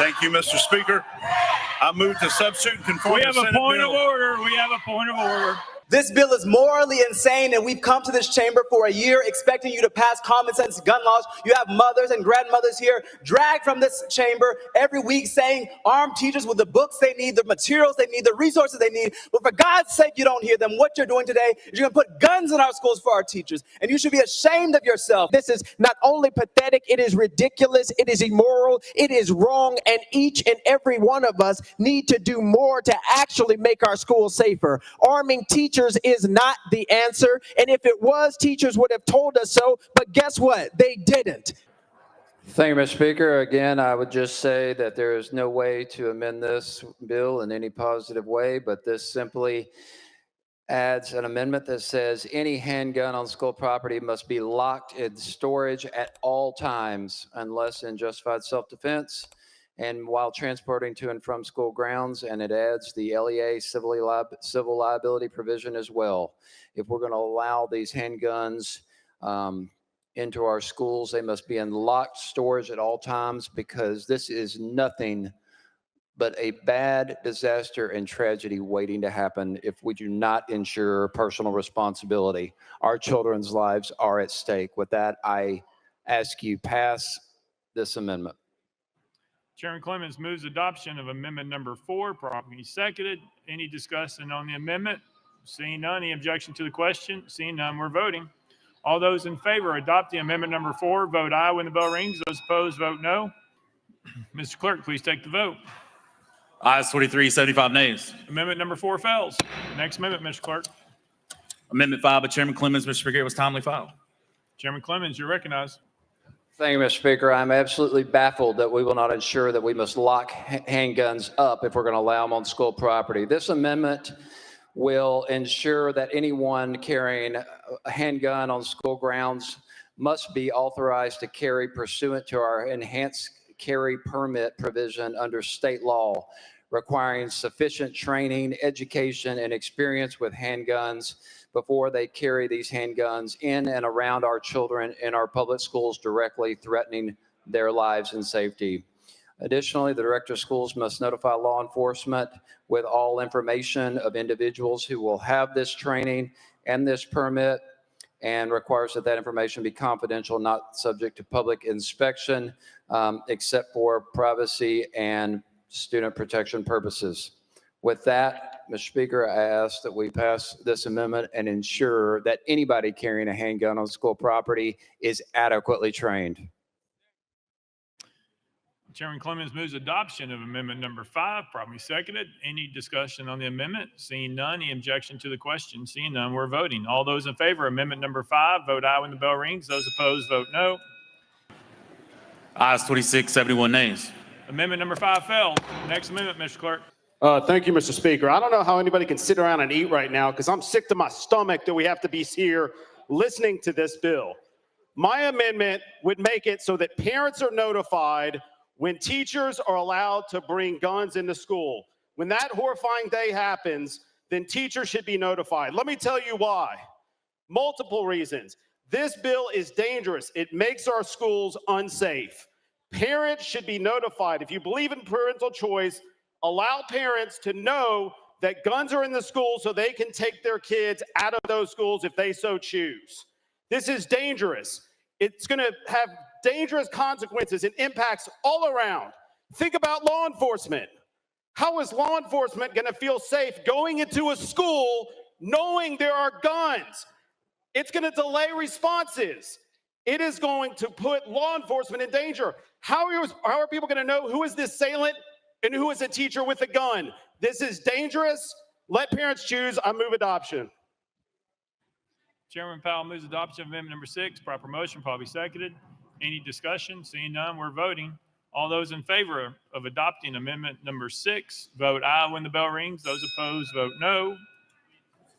Thank you, Mr. Speaker. I move to substitute and conform We to have a Senate point Bill. of order. We have a point of order. This bill is morally insane, and we've come to this chamber for a year expecting you to pass common sense gun laws. You have mothers and grandmothers here dragged from this chamber every week saying arm teachers with the books they need, the materials they need, the resources they need. But for God's sake, you don't hear them. What you're doing today is you're going to put guns in our schools for our teachers, and you should be ashamed of yourself. This is not only pathetic, it is ridiculous, it is immoral, it is wrong, and each and every one of us need to do more to actually make our schools safer. Arming teachers is not the answer, and if it was, teachers would have told us so, but guess what? They didn't. Thank you, Mr. Speaker. Again, I would just say that there is no way to amend this bill in any positive way, but this simply adds an amendment that says any handgun on school property must be locked in storage at all times unless in justified self-defense and while transporting to and from school grounds, and it adds the LEA civil liability provision as well. If we're going to allow these handguns into our schools, they must be in locked storage at all times, because this is nothing but a bad disaster and tragedy waiting to happen if we do not ensure personal responsibility. Our children's lives are at stake. With that, I ask you pass this amendment. Chairman Clemmons moves adoption of amendment number 4, properly seconded. Any discussion on the amendment? Seeing none, any objection to the question? Seeing none, we're voting. All those in favor of adopting amendment number 4, vote aye when the bell rings. Those opposed, vote no. Mr. Clerk, please take the vote. Ayes 23, 75 nays. Amendment number 4 fails. Next amendment, Mr. Clerk. Amendment 5 by Chairman Clemmons, Mr. Speaker, was timely filed. Chairman Clemmons, you're recognized. Thank you, Mr. Speaker. I'm absolutely baffled that we will not ensure that we must lock handguns up if we're going to allow them on school property. This amendment will ensure that anyone carrying a handgun on school grounds must be authorized to carry pursuant to our enhanced carry permit provision under state law, requiring sufficient training, education, and experience with handguns before they carry these handguns in and around our children in our public schools, directly threatening their lives and safety. Additionally, the director of schools must notify law enforcement with all information of individuals who will have this training and this permit, and requires that that information be confidential, not subject to public inspection, except for privacy and student protection purposes. With that, Mr. Speaker, I ask that we pass this amendment and ensure that anybody carrying a handgun on school property is adequately trained. Chairman Clemmons moves adoption of amendment number 5, properly seconded. Any discussion on the amendment? Seeing none, any objection to the question? Seeing none, we're voting. All those in favor of amendment number 5, vote aye when the bell rings. Those opposed, vote no. Ayes 26, 71 nays. Amendment number 5 failed. Next amendment, Mr. Clerk. Thank you, Mr. Speaker. I don't know how anybody can sit around and eat right now, because I'm sick to my stomach that we have to be here listening to this bill. My amendment would make it so that parents are notified when teachers are allowed to bring guns into school. When that horrifying day happens, then teachers should be notified. Let me tell you why. Multiple reasons. This bill is dangerous. It makes our schools unsafe. Parents should be notified. If you believe in parental choice, allow parents to know that guns are in the school so they can take their kids out of those schools if they so choose. This is dangerous. It's going to have dangerous consequences and impacts all around. Think about law enforcement. How is law enforcement going to feel safe going into a school knowing there are guns? It's going to delay responses. It is going to put law enforcement in danger. How are people going to know who is the assailant and who is a teacher with a gun? This is dangerous. Let parents choose. I move adoption. Chairman Powell moves adoption of amendment number 6. Proper motion, probably seconded. Any discussion? Seeing none, we're voting. All those in favor of adopting amendment number 6, vote aye when the bell rings. Those opposed, vote no.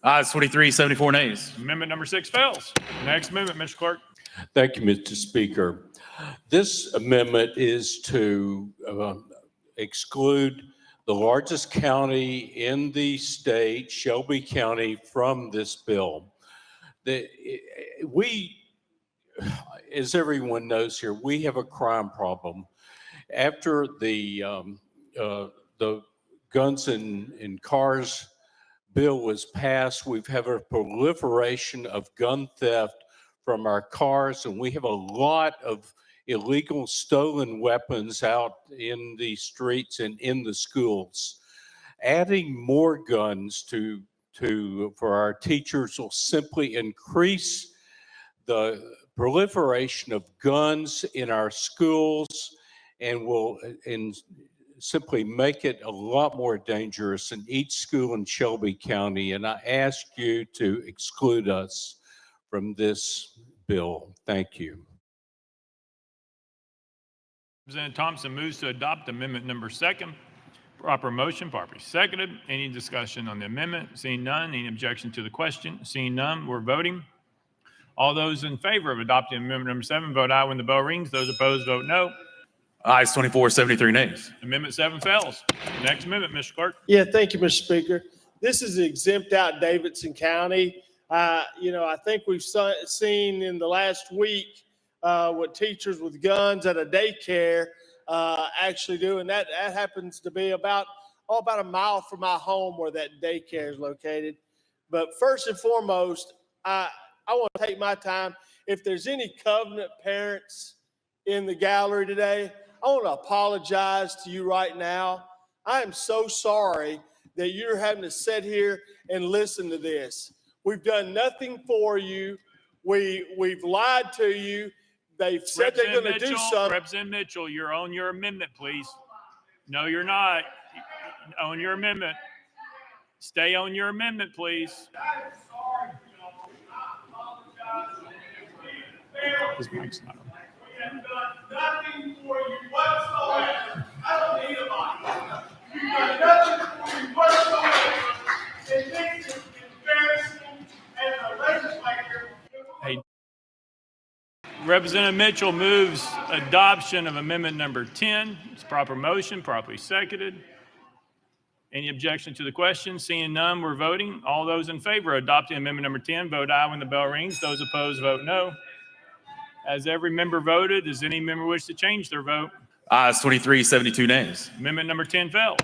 Ayes 23, 74 nays. Amendment number 6 fails. Next amendment, Mr. Clerk. Thank you, Mr. Speaker. This amendment is to exclude the largest county in the state, Shelby County, from this bill. We, as everyone knows here, we have a crime problem. After the guns in cars bill was passed, we've had a proliferation of gun theft from our cars, and we have a lot of illegal stolen weapons out in the streets and in the schools. Adding more guns for our teachers will simply increase the proliferation of guns in our schools and will simply make it a lot more dangerous in each school in Shelby County. And I ask you to exclude us from this bill. Thank you. Representative Thompson moves to adopt amendment number 2. Proper motion, properly seconded. Any discussion on the amendment? Seeing none. Any objection to the question? Seeing none, we're voting. All those in favor of adopting amendment number 7, vote aye when the bell rings. Those opposed, vote no. Ayes 24, 73 nays. Amendment 7 fails. Next amendment, Mr. Clerk. Yeah, thank you, Mr. Speaker. This is exempt out Davidson County. I think we've seen in the last week what teachers with guns at a daycare actually do, and that happens to be about a mile from my home where that daycare is located. But first and foremost, I want to take my time. If there's any Covenant parents in the gallery today, I want to apologize to you right now. I am so sorry that you're having to sit here and listen to this. We've done nothing for you. We've lied to you. They've said they're going to do something. Representative Mitchell, you're on your amendment, please. No, you're not. On your amendment. Stay on your amendment, please. His mic's not on. We have done nothing for you whatsoever. I don't need a mic. We've done nothing for you whatsoever. It makes it embarrassing as a legislator. Hey, Representative Mitchell moves adoption of amendment number 10. It's proper motion, properly seconded. Any objection to the question? Seeing none, we're voting. All those in favor of adopting amendment number 10, vote aye when the bell rings. Those opposed, vote no. As every member voted, does any member wish to change their vote? Ayes 23, 72 nays. Amendment number 10 fails.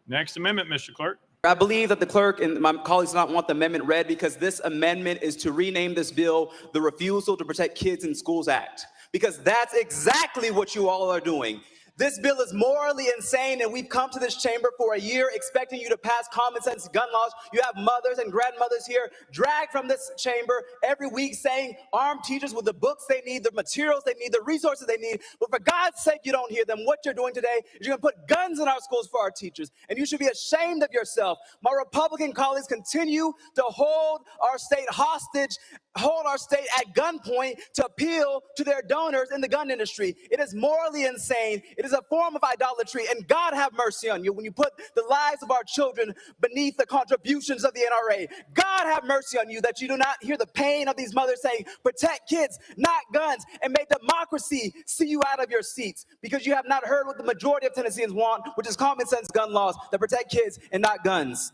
Next amendment, Mr. Clerk. I believe that the clerk and my colleagues do not want the amendment read because this amendment is to rename this bill the Refusal to Protect Kids in Schools Act, because that's exactly what you all are doing. This bill is morally insane, and we've come to this chamber for a year expecting you to pass common sense gun laws. You have mothers and grandmothers here dragged from this chamber every week saying arm teachers with the books they need, the materials they need, the resources they need. But for God's sake, you don't hear them. What you're doing today is you're going to put guns in our schools for our teachers, and you should be ashamed of yourself. My Republican colleagues continue to hold our state hostage, hold our state at gunpoint to appeal to their donors in the gun industry. It is morally insane. It is a form of idolatry, and God have mercy on you when you put the lives of our children beneath the contributions of the NRA. God have mercy on you that you do not hear the pain of these mothers saying, protect kids, not guns, and may democracy see you out of your seats, because you have not heard what the majority of Tennesseans want, which is common sense gun laws that protect kids and not guns.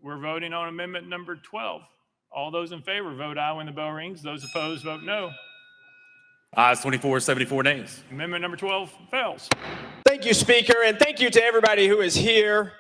We're voting on amendment number 12. All those in favor, vote aye when the bell rings. Those opposed, vote no. Ayes 24, 74 nays. Amendment number 12 fails. Thank you, Speaker, and thank you to everybody who is here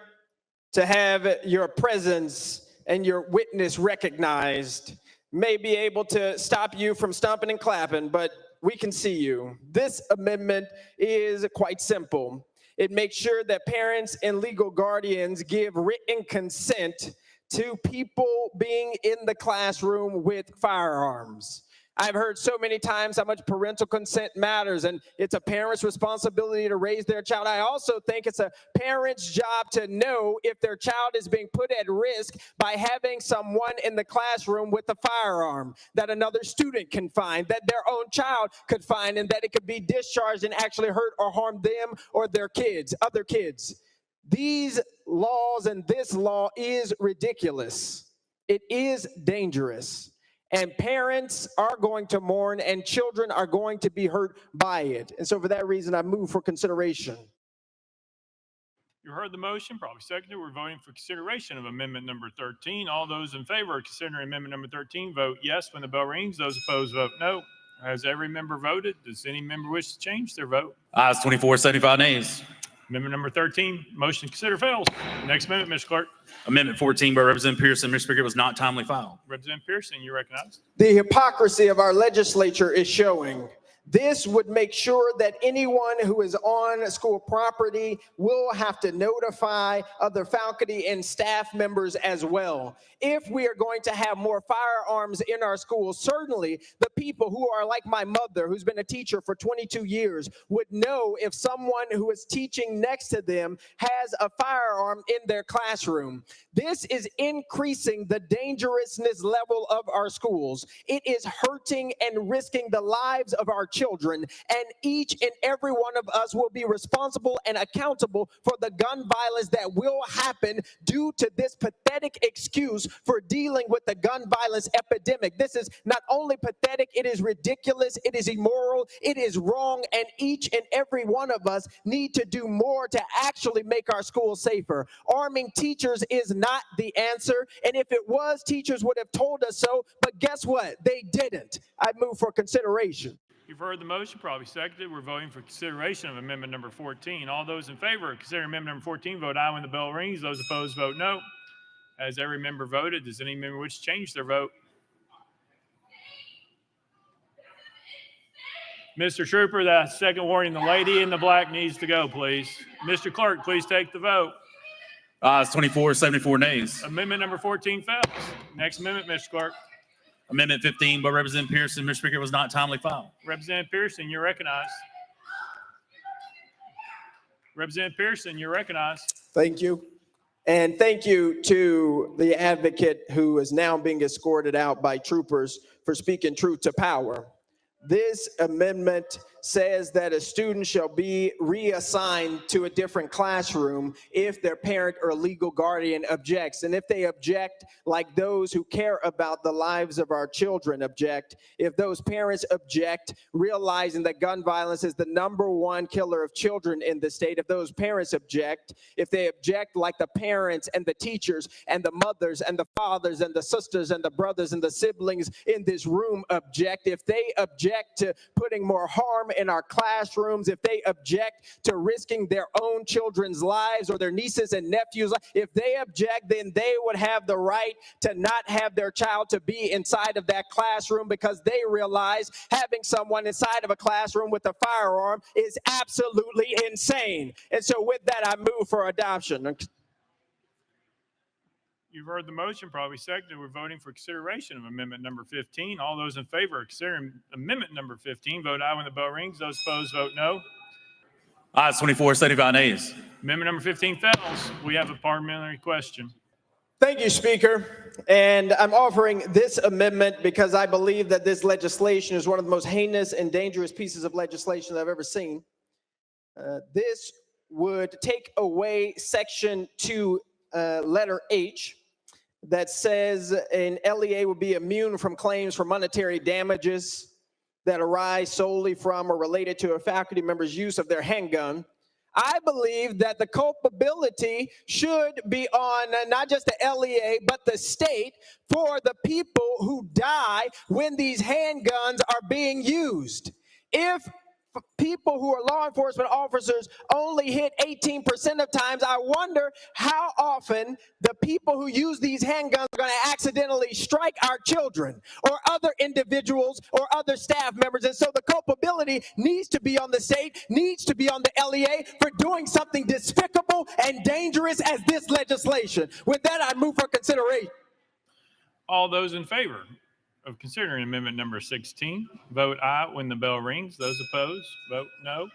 to have your presence and your witness recognized. May be able to stop you from stomping and clapping, but we can see you. This amendment is quite simple. It makes sure that parents and legal guardians give written consent to people being in the classroom with firearms. I've heard so many times how much parental consent matters, and it's a parent's responsibility to raise their child. I also think it's a parent's job to know if their child is being put at risk by having someone in the classroom with a firearm that another student can find, that their own child could find, and that it could be discharged and actually hurt or harm them or their kids, other kids. These laws and this law is ridiculous. It is dangerous. And parents are going to mourn, and children are going to be hurt by it. And so for that reason, I move for consideration. You heard the motion, probably seconded. We're voting for consideration of amendment number 13. All those in favor of considering amendment number 13, vote yes when the bell rings. Those opposed, vote no. Has every member voted? Does any member wish to change their vote? Ayes 24, 75 nays. Amendment number 13, motion to consider fails. Next amendment, Mr. Clerk. Amendment 14 by Representative Pearson. Mr. Speaker, was not timely filed. Representative Pearson, you recognize. The hypocrisy of our legislature is showing. This would make sure that anyone who is on school property will have to notify other faculty and staff members as well. If we are going to have more firearms in our schools, certainly the people who are like my mother, who's been a teacher for 22 years, would know if someone who is teaching next to them has a firearm in their classroom. This is increasing the dangerousness level of our schools. It is hurting and risking the lives of our children, and each and every one of us will be responsible and accountable for the gun violence that will happen due to this pathetic excuse for dealing with the gun violence epidemic. This is not only pathetic, it is ridiculous, it is immoral, it is wrong, and each and every one of us need to do more to actually make our schools safer. Arming teachers is not the answer, and if it was, teachers would have told us so, but guess what? They didn't. I move for consideration. You've heard the motion, probably seconded. We're voting for consideration of amendment number 14. All those in favor of considering amendment number 14, vote aye when the bell rings. Those opposed, vote no. Has every member voted? Does any member wish to change their vote? Mr. Trooper, that second warning, the lady in the black needs to go, please. Mr. Clerk, please take the vote. Ayes 24, 74 nays. Amendment number 14 fails. Next amendment, Mr. Clerk. Amendment 15 by Representative Pearson. Mr. Speaker, was not timely filed. Representative Pearson, you're recognized. Representative Pearson, you're recognized. Thank you. And thank you to the advocate who is now being escorted out by troopers for speaking truth to power. This amendment says that a student shall be reassigned to a different classroom if their parent or legal guardian objects. And if they object, like those who care about the lives of our children object, if those parents object, realizing that gun violence is the #1 killer of children in the state, if those parents object, if they object like the parents and the teachers and the mothers and the fathers and the sisters and the brothers and the siblings in this room object, if they object to putting more harm in our classrooms, if they object to risking their own children's lives or their nieces and nephews, if they object, then they would have the right to not have their child to be inside of that classroom because they realize having someone inside of a classroom with a firearm is absolutely insane. And so with that, I move for adoption. You've heard the motion, probably seconded. We're voting for consideration of amendment number 15. All those in favor of considering amendment number 15, vote aye when the bell rings. Those opposed, vote no. Ayes 24, 75 nays. Amendment number 15 fails. We have a parliamentary question. Thank you, Speaker. And I'm offering this amendment because I believe that this legislation is one of the most heinous and dangerous pieces of legislation I've ever seen. This would take away Section 2, letter H, that says an LEA will be immune from claims for monetary damages that arise solely from or related to a faculty member's use of their handgun. I believe that the culpability should be on not just the LEA, but the state for the people who die when these handguns are being used. If people who are law enforcement officers only hit 18% of times, I wonder how often the people who use these handguns are going to accidentally strike our children or other individuals or other staff members. And so the culpability needs to be on the state, needs to be on the LEA for doing something despicable and dangerous as this legislation. With that, I move for consideration. All those in favor of considering amendment number 16, vote aye when the bell rings. Those opposed, vote no.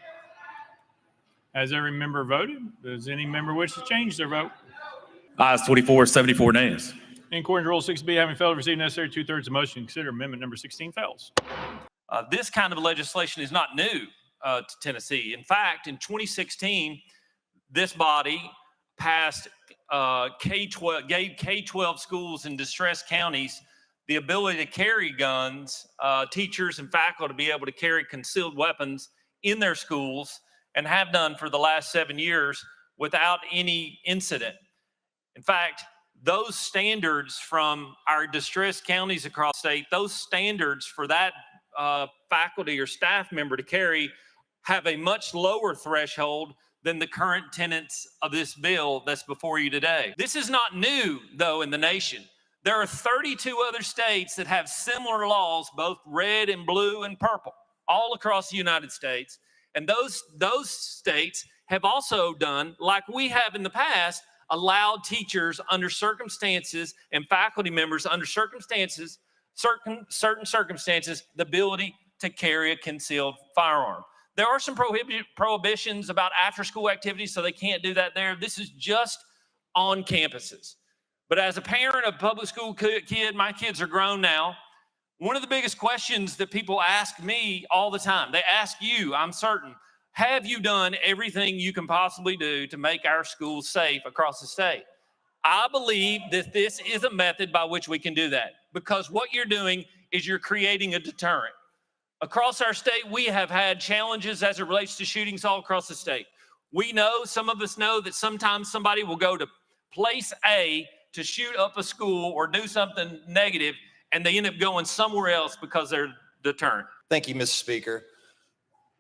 Has every member voted? Does any member wish to change their vote? Ayes 24, 74 nays. In accordance with Rule 6B, having failed to receive necessary 2/3 of the motion, consider amendment number 16 fails. This kind of legislation is not new to Tennessee. In fact, in 2016, this body passed gave K-12 schools in distressed counties the ability to carry guns, teachers and faculty to be able to carry concealed weapons in their schools and have done for the last 7 years without any incident. In fact, those standards from our distressed counties across the state, those standards for that faculty or staff member to carry have a much lower threshold than the current tenets of this bill that's before you today. This is not new, though, in the nation. There are 32 other states that have similar laws, both red and blue and purple, all across the United States. And those states have also done, like we have in the past, allowed teachers under circumstances and faculty members under circumstances, certain circumstances, the ability to carry a concealed firearm. There are some prohibitions about after-school activities, so they can't do that there. This is just on campuses. But as a parent of a public school kid, my kids are grown now. One of the biggest questions that people ask me all the time, they ask you, I'm certain, have you done everything you can possibly do to make our schools safe across the state? I believe that this is a method by which we can do that, because what you're doing is you're creating a deterrent. Across our state, we have had challenges as it relates to shootings all across the state. We know, some of us know, that sometimes somebody will go to place A to shoot up a school or do something negative, and they end up going somewhere else because they're deterrent. Thank you, Mr. Speaker.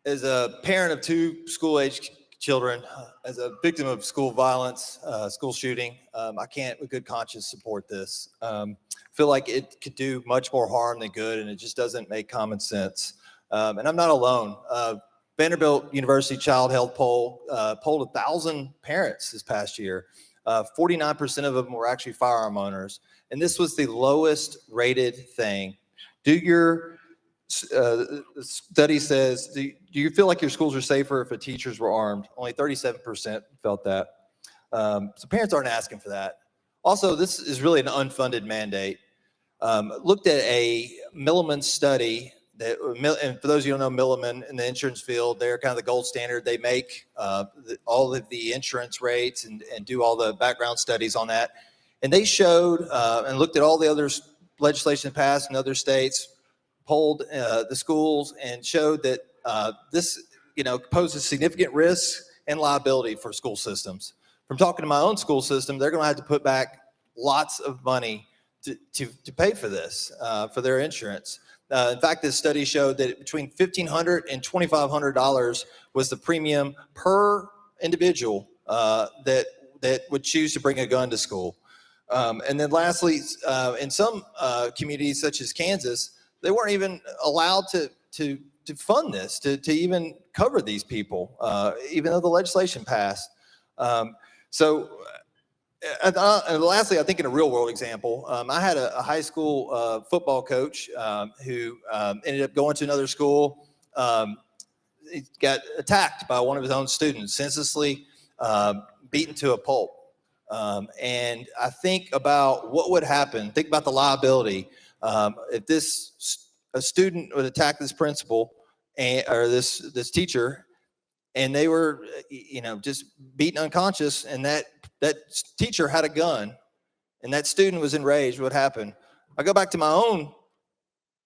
As a parent of 2 school-age children, as a victim of school violence, school shooting, I can't with good conscience support this. I feel like it could do much more harm than good, and it just doesn't make common sense. And I'm not alone. Vanderbilt University Child Health Poll polled 1,000 parents this past year. 49% of them were actually firearm owners. And this was the lowest rated thing. Do your study says, do you feel like your schools are safer if the teachers were armed? Only 37% felt that. So parents aren't asking for that. Also, this is really an unfunded mandate. Looked at a Milliman study that, and for those of you who don't know Milliman in the insurance field, they're kind of the gold standard. They make all of the insurance rates and do all the background studies on that. And they showed and looked at all the other legislation passed in other states, polled the schools, and showed that this, poses significant risk and liability for school systems. From talking to my own school system, they're going to have to put back lots of money to pay for this, for their insurance. In fact, this study showed that between $1,500 and $2,500 was the premium per individual that would choose to bring a gun to school. And then lastly, in some communities such as Kansas, they weren't even allowed to fund this, to even cover these people, even though the legislation passed. And lastly, I think in a real world example, I had a high school football coach who ended up going to another school. He got attacked by one of his own students, senselessly beaten to a pulp. And I think about what would happen. Think about the liability if a student would attack this principal or this teacher, and they were, just beaten unconscious, and that teacher had a gun, and that student was enraged. What happened? I go back to my own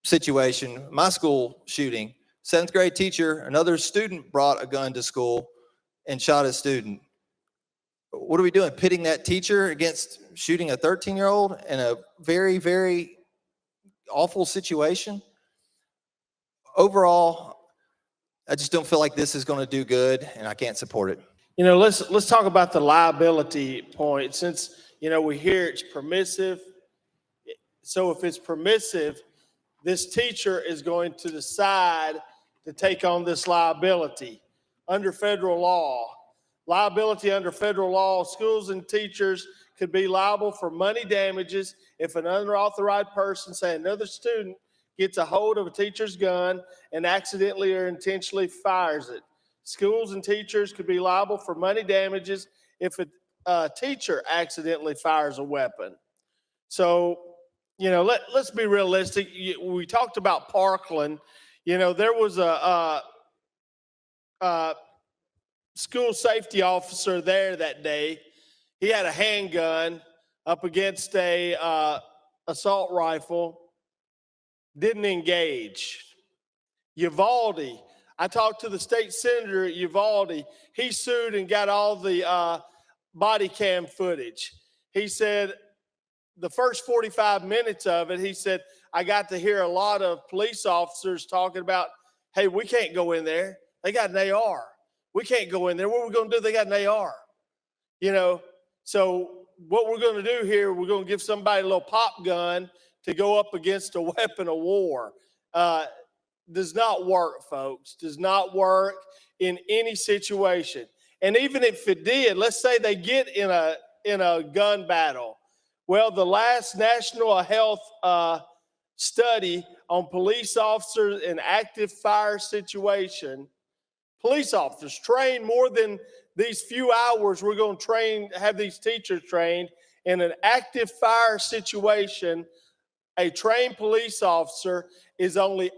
situation, my school shooting. 7th grade teacher, another student brought a gun to school and shot a student. What are we doing? Pitting that teacher against shooting a 13-year-old in a very, very awful situation? Overall, I just don't feel like this is going to do good, and I can't support it. Let's talk about the liability point. Since, we hear it's permissive. So if it's permissive, this teacher is going to decide to take on this liability under federal law. Liability under federal law, schools and teachers could be liable for money damages if an unauthorized person, say another student, gets a hold of a teacher's gun and accidentally or intentionally fires it. Schools and teachers could be liable for money damages if a teacher accidentally fires a weapon. So, let's be realistic. We talked about Parkland. There was a school safety officer there that day. He had a handgun up against a assault rifle, didn't engage. Uvalde, I talked to the state senator at Uvalde. He sued and got all the body cam footage. He said the first 45 minutes of it, he said, I got to hear a lot of police officers talking about, hey, we can't go in there. They got an AR. We can't go in there. What are we going to do? They got an AR. You know, so what we're going to do here, we're going to give somebody a little pop gun to go up against a weapon of war. Does not work, folks. Does not work in any situation. And even if it did, let's say they get in a gun battle. Well, the last national health study on police officers in active fire situation, police officers train more than these few hours we're going to have these teachers trained in an active fire situation. A trained police officer is only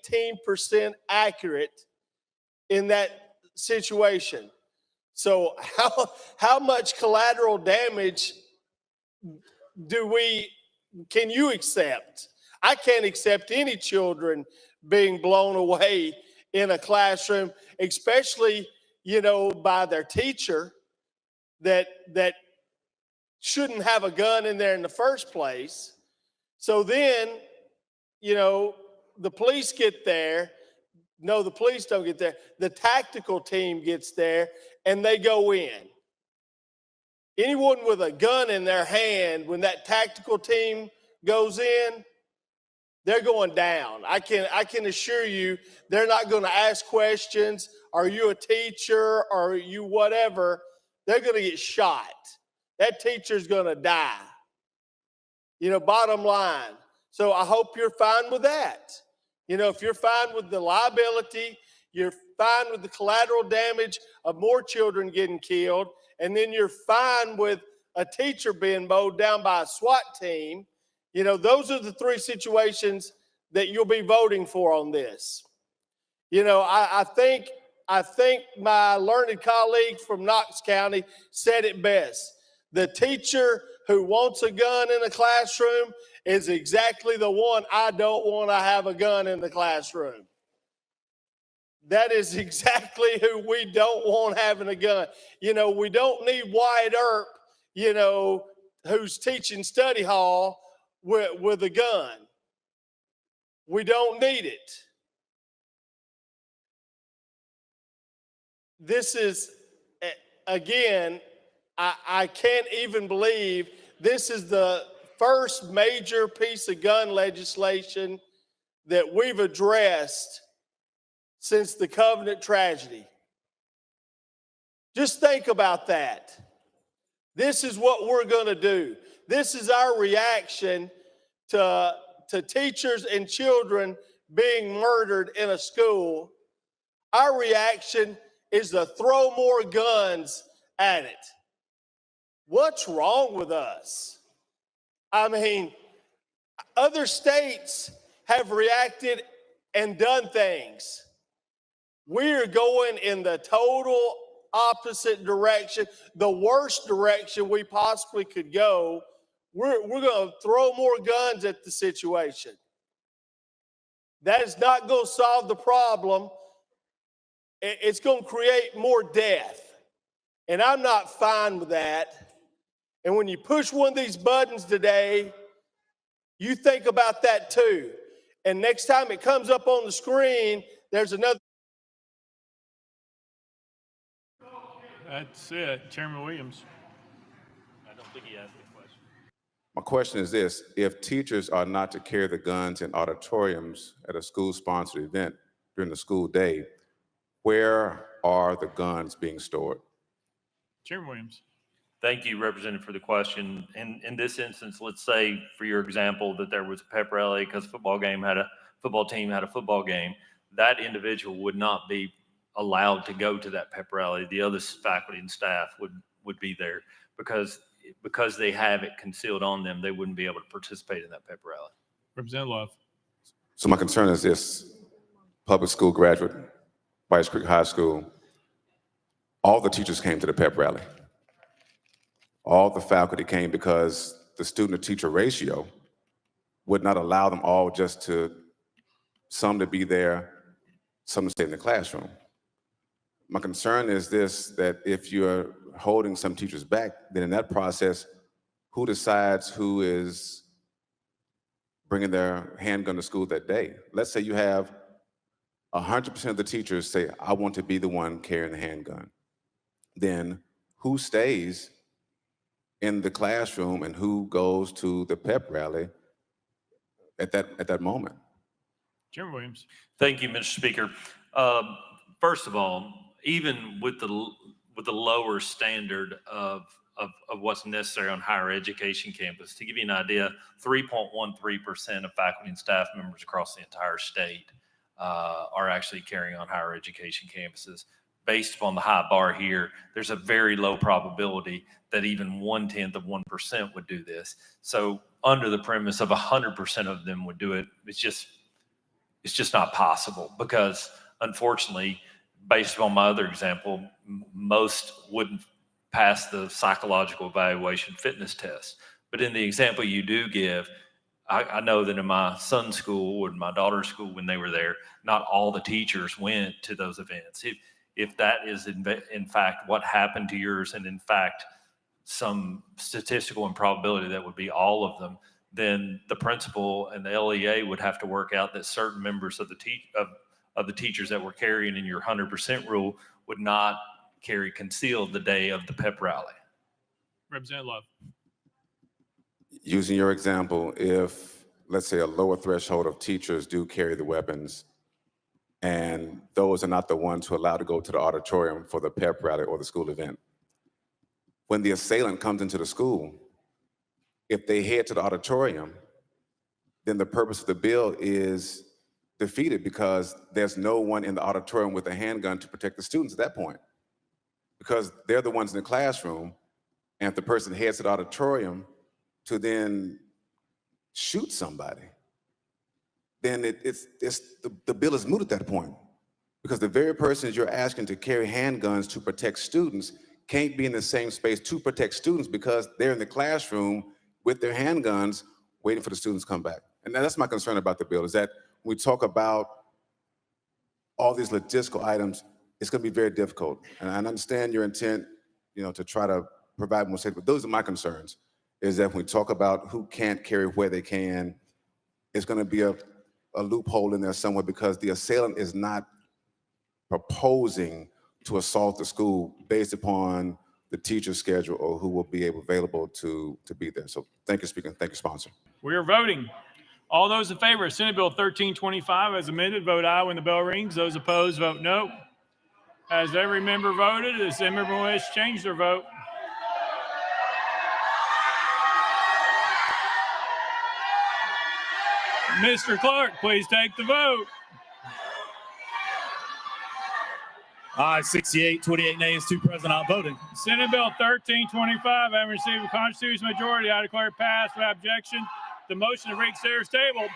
18% accurate in that situation. So how much collateral damage can you accept? I can't accept any children being blown away in a classroom, especially, by their teacher that shouldn't have a gun in there in the first place. So then, the police get there. No, the police don't get there. The tactical team gets there and they go in. Anyone with a gun in their hand, when that tactical team goes in, they're going down. I can assure you, they're not going to ask questions. Are you a teacher? Or are you whatever? They're going to get shot. That teacher's going to die. Bottom line. So I hope you're fine with that. If you're fine with the liability, you're fine with the collateral damage of more children getting killed, and then you're fine with a teacher being mowed down by a SWAT team, those are the three situations that you'll be voting for on this. I think my learned colleague from Knox County said it best. The teacher who wants a gun in a classroom is exactly the one I don't want to have a gun in the classroom. That is exactly who we don't want having a gun. We don't need Wyatt Earp, who's teaching study hall with a gun. We don't need it. This is, again, I can't even believe this is the first major piece of gun legislation that we've addressed since the Covenant tragedy. Just think about that. This is what we're going to do. This is our reaction to teachers and children being murdered in a school. Our reaction is to throw more guns at it. What's wrong with us? I mean, other states have reacted and done things. We're going in the total opposite direction, the worst direction we possibly could go. We're going to throw more guns at the situation. That is not going to solve the problem. It's going to create more death. And I'm not fine with that. And when you push one of these buttons today, you think about that too. And next time it comes up on the screen, there's another. That's it. Chairman Williams. I don't think he asked me a question. My question is this: if teachers are not to carry the guns in auditoriums at a school-sponsored event during the school day, where are the guns being stored? Chairman Williams. Thank you, Representative, for the question. In this instance, let's say, for your example, that there was a pep rally because football team had a football game. That individual would not be allowed to go to that pep rally. The other faculty and staff would be there because they have it concealed on them. They wouldn't be able to participate in that pep rally. Representative Love. So my concern is this: public school graduate, Whites Creek High School, all the teachers came to the pep rally. All the faculty came because the student-to-teacher ratio would not allow them all some to be there, some to stay in the classroom. My concern is this, that if you're holding some teachers back, then in that process, who decides who is bringing their handgun to school that day? Let's say you have 100% of the teachers say, I want to be the one carrying the handgun. Then who stays in the classroom and who goes to the pep rally at that moment? Chairman Williams. Thank you, Mr. Speaker. First of all, even with the lower standard of what's necessary on higher education campus, to give you an idea, 3.13% of faculty and staff members across the entire state are actually carrying on higher education campuses. Based upon the high bar here, there's a very low probability that even 0.1% would do this. So under the premise of 100% of them would do it, it's just not possible, because unfortunately, based on my other example, most wouldn't pass the psychological evaluation fitness test. But in the example you do give, I know that in my son's school or in my daughter's school, when they were there, not all the teachers went to those events. If that is in fact what happened to yours, and in fact some statistical improbability that would be all of them, then the principal and the LEA would have to work out that certain members of the teachers that were carrying in your 100% rule would not carry concealed the day of the pep rally. Representative Love. Using your example, if, let's say, a lower threshold of teachers do carry the weapons, and those are not the ones who are allowed to go to the auditorium for the pep rally or the school event, when the assailant comes into the school, if they head to the auditorium, then the purpose of the bill is defeated, because there's no one in the auditorium with a handgun to protect the students at that point, because they're the ones in the classroom. And if the person heads to the auditorium to then shoot somebody, then the bill is moot at that point, because the very persons you're asking to carry handguns to protect students can't be in the same space to protect students, because they're in the classroom with their handguns waiting for the students to come back. And that's my concern about the bill, is that when we talk about all these logistical items, it's going to be very difficult. And I understand your intent, to try to provide more safety, but those are my concerns, is that when we talk about who can't carry where they can, it's going to be a loophole in there somewhere, because the assailant is not proposing to assault the school based upon the teacher's schedule or who will be available to be there. So thank you, Speaker. Thank you, sponsor. We are voting. All those in favor of Senate Bill 1325 as amended, vote aye when the bell rings. Those opposed, vote no. As every member voted, does any member wish to change their vote? Mr. Clerk, please take the vote. Aye, 68, 28 nays, 2 present, not voting. Senate Bill 1325, having received a constitutional majority, I declare it passed without objection. The motion to reconsider is tabled.